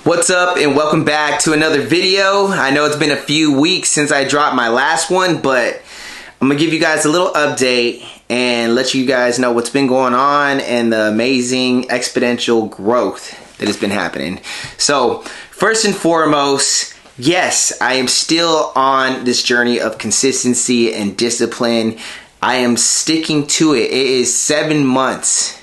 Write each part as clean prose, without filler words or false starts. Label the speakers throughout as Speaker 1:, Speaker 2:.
Speaker 1: What's up and welcome back to another video. I know it's been a few weeks since I dropped my last one, but I'm gonna give you guys a little update and let you guys know what's been going on and the amazing exponential growth that has been happening. So first and foremost, yes, I am still on this journey of consistency and discipline. I am sticking to it. It is 7 months.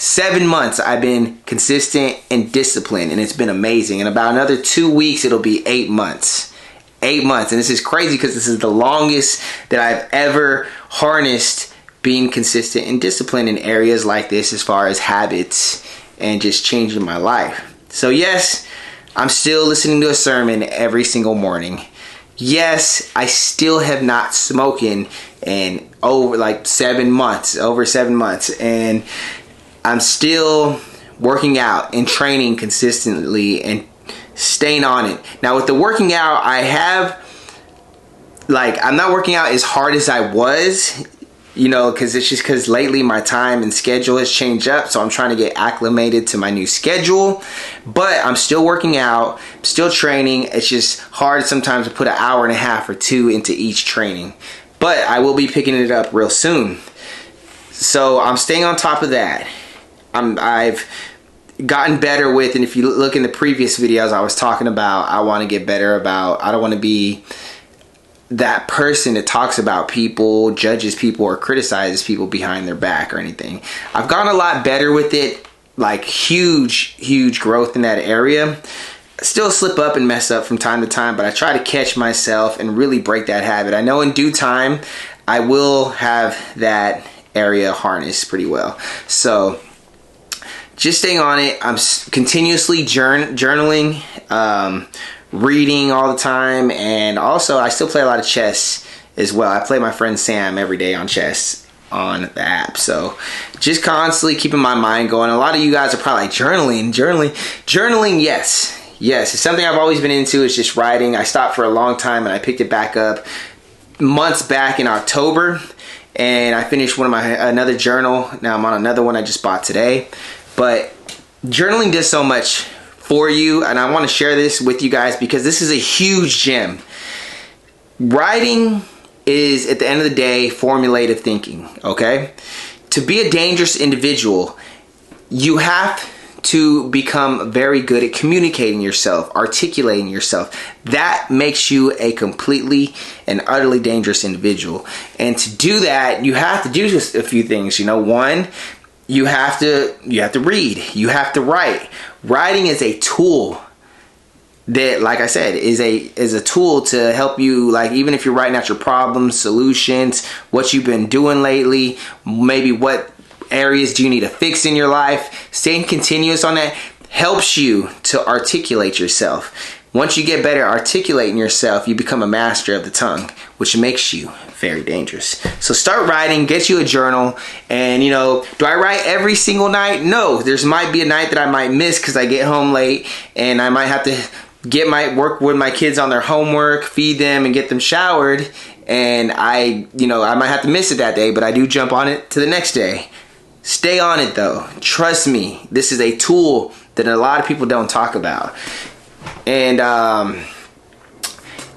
Speaker 1: 7 months I've been consistent and disciplined, and it's been amazing. In about another 2 weeks, it'll be 8 months. 8 months, and this is crazy because this is the longest that I've ever harnessed being consistent and disciplined in areas like this as far as habits and just changing my life. So yes, I'm still listening to a sermon every single morning. Yes, I still have not smoking in over 7 months, and I'm still working out and training consistently and staying on it. Now with the working out, I'm not working out as hard as I was, because lately my time and schedule has changed up, so I'm trying to get acclimated to my new schedule. But I'm still working out, still training. It's just hard sometimes to put an hour and a half or two into each training. But I will be picking it up real soon. So I'm staying on top of that. I've gotten better with, and if you look in the previous videos, I was talking about I want to get better about, I don't want to be that person that talks about people, judges people, or criticizes people behind their back or anything. I've gotten a lot better with it, like huge growth in that area. I still slip up and mess up from time to time, but I try to catch myself and really break that habit. I know in due time, I will have that area harnessed pretty well. So just staying on it. I'm continuously journaling, reading all the time, and also I still play a lot of chess as well. I play my friend Sam every day on chess on the app. So just constantly keeping my mind going. A lot of you guys are probably like, journaling, yes, it's something I've always been into. It's just writing. I stopped for a long time and I picked it back up months back in October, and I finished another journal. Now I'm on another one I just bought today. But journaling does so much for you, and I want to share this with you guys because this is a huge gem. Writing is, at the end of the day, formulative thinking, okay? To be a dangerous individual, you have to become very good at communicating yourself, articulating yourself. That makes you a completely and utterly dangerous individual. And to do that, you have to do just a few things. One, you have to read, you have to write. Writing is a tool that, like I said, is a tool to help you, even if you're writing out your problems, solutions, what you've been doing lately, maybe what areas do you need to fix in your life. Staying continuous on that helps you to articulate yourself. Once you get better at articulating yourself, you become a master of the tongue, which makes you very dangerous. So start writing, get you a journal, and do I write every single night? No, might be a night that I might miss because I get home late and I might have to work with my kids on their homework, feed them, and get them showered, and I might have to miss it that day, but I do jump on it to the next day. Stay on it though. Trust me, this is a tool that a lot of people don't talk about. And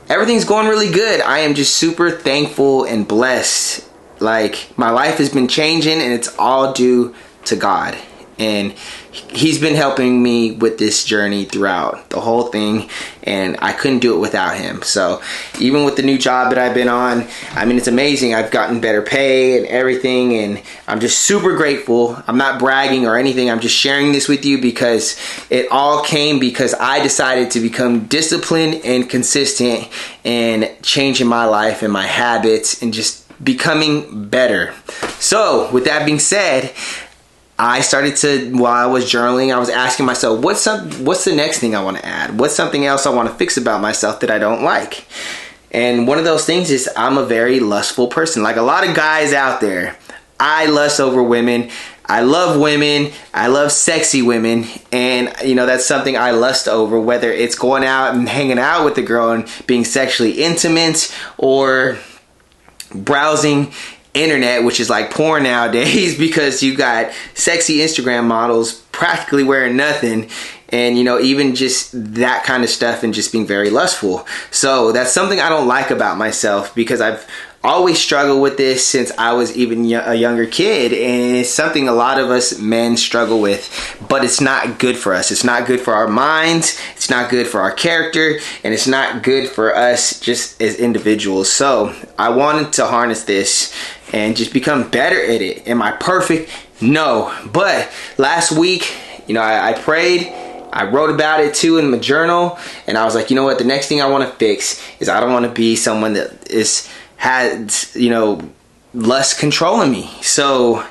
Speaker 1: everything's going really good. I am just super thankful and blessed. My life has been changing, and it's all due to God. And He's been helping me with this journey throughout the whole thing, and I couldn't do it without Him. So even with the new job that I've been on, it's amazing. I've gotten better pay and everything, and I'm just super grateful. I'm not bragging or anything. I'm just sharing this with you because it all came because I decided to become disciplined and consistent in changing my life and my habits and just becoming better. So with that being said, I started to, while I was journaling, I was asking myself, what's the next thing I want to add? What's something else I want to fix about myself that I don't like? And one of those things is I'm a very lustful person. Like a lot of guys out there, I lust over women. I love women. I love sexy women. And, that's something I lust over, whether it's going out and hanging out with a girl and being sexually intimate, or browsing internet, which is like porn nowadays, because you got sexy Instagram models practically wearing nothing, and even just that kind of stuff, and just being very lustful. So that's something I don't like about myself, because I've always struggled with this since I was even a younger kid, and it's something a lot of us men struggle with, but it's not good for us. It's not good for our minds, it's not good for our character, and it's not good for us just as individuals. So I wanted to harness this and just become better at it. Am I perfect? No. But last week, I prayed, I wrote about it too in my journal, and I was like, you know what, the next thing I want to fix is I don't want to be someone that had lust controlling me. So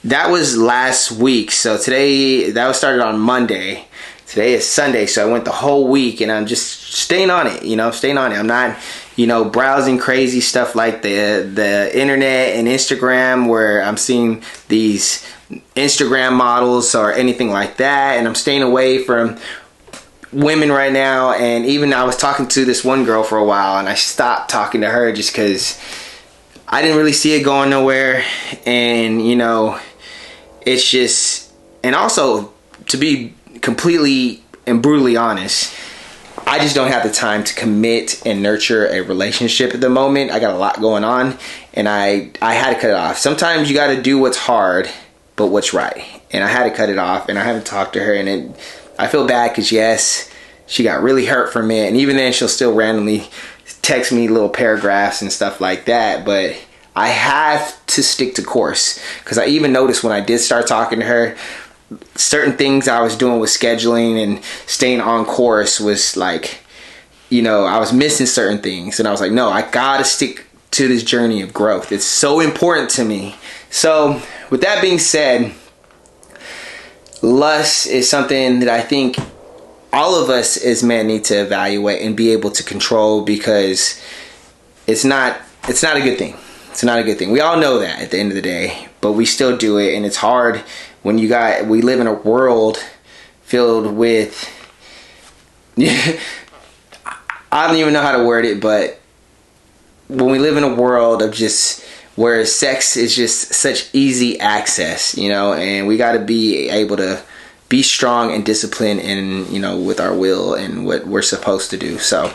Speaker 1: that was last week. So today, that was started on Monday. Today is Sunday, so I went the whole week, and I'm just staying on it. Staying on it. I'm not browsing crazy stuff like the internet and Instagram, where I'm seeing these Instagram models or anything like that, and I'm staying away from women right now. And even I was talking to this one girl for a while, and I stopped talking to her just because I didn't really see it going nowhere. And it's just, and also, to be completely and brutally honest, I just don't have the time to commit and nurture a relationship at the moment. I got a lot going on, and I had to cut it off. Sometimes you got to do what's hard but what's right, and I had to cut it off. And I haven't talked to her, and I feel bad, because yes, she got really hurt from it, and even then she'll still randomly text me little paragraphs and stuff like that. But I have to stick to course, because I even noticed when I did start talking to her, certain things I was doing with scheduling and staying on course was like, I was missing certain things, and I was like, no, I gotta stick to this journey of growth. It's so important to me. So with that being said, lust is something that I think all of us as men need to evaluate and be able to control, because it's not a good thing. It's not a good thing. We all know that at the end of the day, but we still do it, and it's hard when we live in a world filled with I don't even know how to word it, but when we live in a world of just where sex is just such easy access, and we got to be able to be strong and disciplined in, with our will and what we're supposed to do. So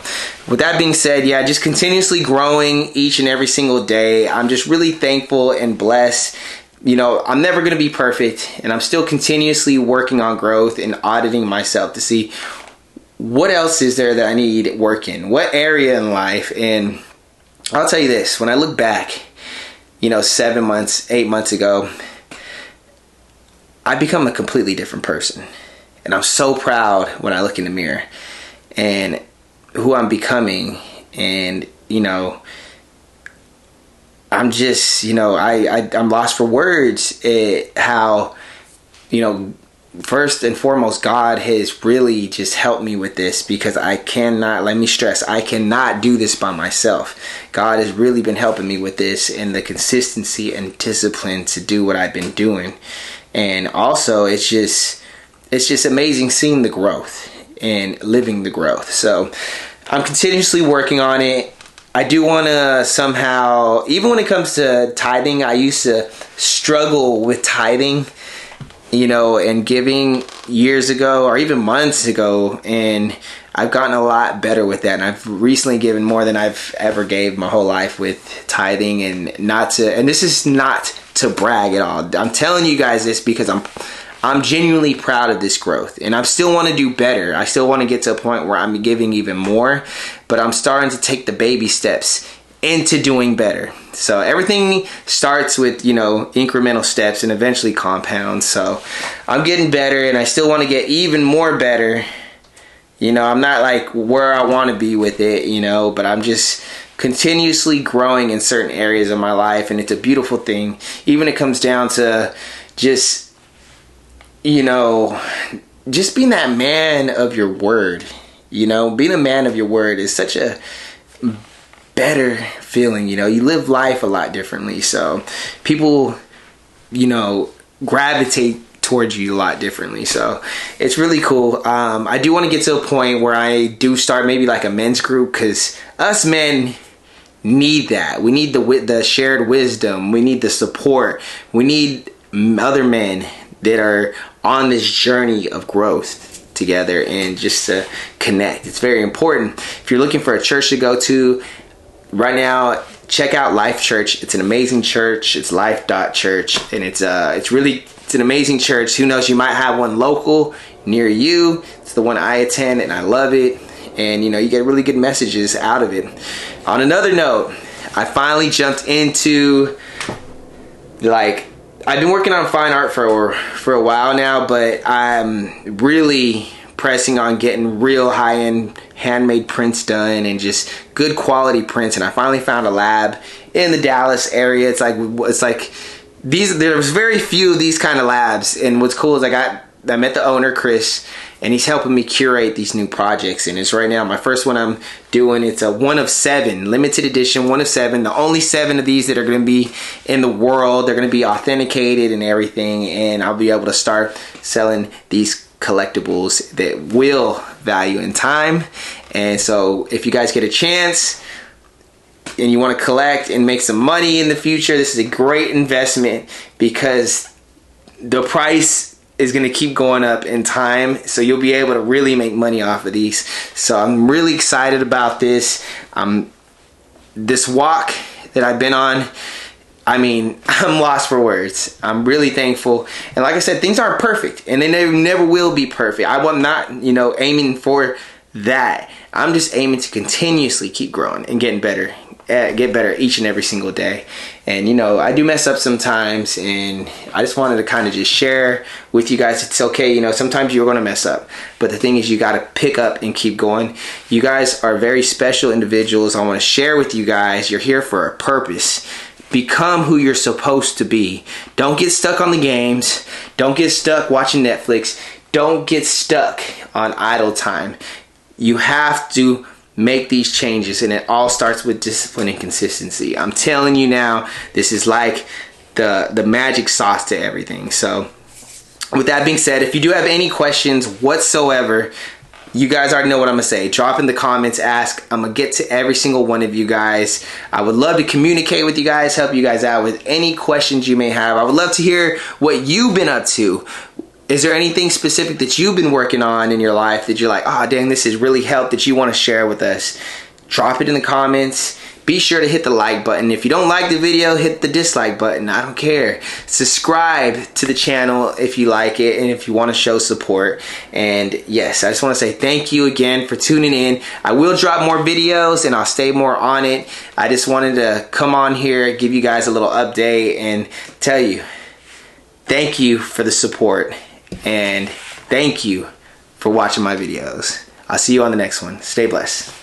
Speaker 1: with that being said, just continuously growing each and every single day. I'm just really thankful and blessed. I'm never going to be perfect, and I'm still continuously working on growth and auditing myself to see what else is there that I need work in, what area in life. And I'll tell you this, when I look back, 7 months, 8 months ago, I become a completely different person. And I'm so proud when I look in the mirror and who I'm becoming. And, I'm just, I'm lost for words at how, first and foremost, God has really just helped me with this, because I cannot do this by myself. God has really been helping me with this, and the consistency and discipline to do what I've been doing. And also, it's just amazing seeing the growth and living the growth. So I'm continuously working on it. I do want to somehow, even when it comes to tithing, I used to struggle with tithing, and giving years ago or even months ago, and I've gotten a lot better with that. And I've recently given more than I've ever gave my whole life with tithing, and this is not to brag at all. I'm telling you guys this because I'm genuinely proud of this growth, and I still want to do better. I still want to get to a point where I'm giving even more, but I'm starting to take the baby steps into doing better. So everything starts with, incremental steps and eventually compounds. So I'm getting better, and I still want to get even more better. I'm not like where I want to be with it, but I'm just continuously growing in certain areas of my life, and it's a beautiful thing. Even it comes down to just, just being that man of your word. Being a man of your word is such a better feeling. You live life a lot differently, so people gravitate towards you a lot differently. So it's really cool. I do want to get to a point where I do start maybe like a men's group, because us men need that. We need the shared wisdom. We need the support. We need other men that are on this journey of growth together and just to connect. It's very important. If you're looking for a church to go to right now, check out Life Church. It's an amazing church. It's life.church, and it's an amazing church. Who knows, you might have one local near you. It's the one I attend, and I love it. And you get really good messages out of it. On another note, I finally jumped into, like, I've been working on fine art for a while now, but I'm really pressing on getting real high-end handmade prints done and just good quality prints. And I finally found a lab in the Dallas area. It's like there's very few of these kind of labs, and what's cool is I met the owner, Chris, and he's helping me curate these new projects. And it's right now my first one I'm doing. It's a 1 of 7 limited edition, 1 of 7, the only 7 of these that are going to be in the world. They're going to be authenticated and everything, and I'll be able to start selling these collectibles that will value in time. And so if you guys get a chance and you want to collect and make some money in the future, this is a great investment, because the price is going to keep going up in time, so you'll be able to really make money off of these. So I'm really excited about this. This walk that I've been on, I mean, I'm lost for words. I'm really thankful. And like I said, things aren't perfect, and they never will be perfect. I'm not, aiming for that. I'm just aiming to continuously keep growing and getting better. Get better each and every single day. And I do mess up sometimes, and I just wanted to kind of just share with you guys it's okay. Sometimes you're going to mess up, but the thing is, you got to pick up and keep going. You guys are very special individuals. I want to share with you guys, you're here for a purpose. Become who you're supposed to be. Don't get stuck on the games. Don't get stuck watching Netflix. Don't get stuck on idle time. You have to make these changes, and it all starts with discipline and consistency. I'm telling you now, this is like the magic sauce to everything. So with that being said, if you do have any questions whatsoever, you guys already know what I'm gonna say. Drop in the comments, ask. I'm gonna get to every single one of you guys. I would love to communicate with you guys, help you guys out with any questions you may have. I would love to hear what you've been up to. Is there anything specific that you've been working on in your life that you're like, oh dang, this has really helped, that you want to share with us? Drop it in the comments. Be sure to hit the like button. If you don't like the video, hit the dislike button. I don't care. Subscribe to the channel if you like it and if you want to show support. And yes, I just want to say thank you again for tuning in. I will drop more videos and I'll stay more on it. I just wanted to come on here, give you guys a little update and tell you thank you for the support. And thank you for watching my videos. I'll see you on the next one. Stay blessed.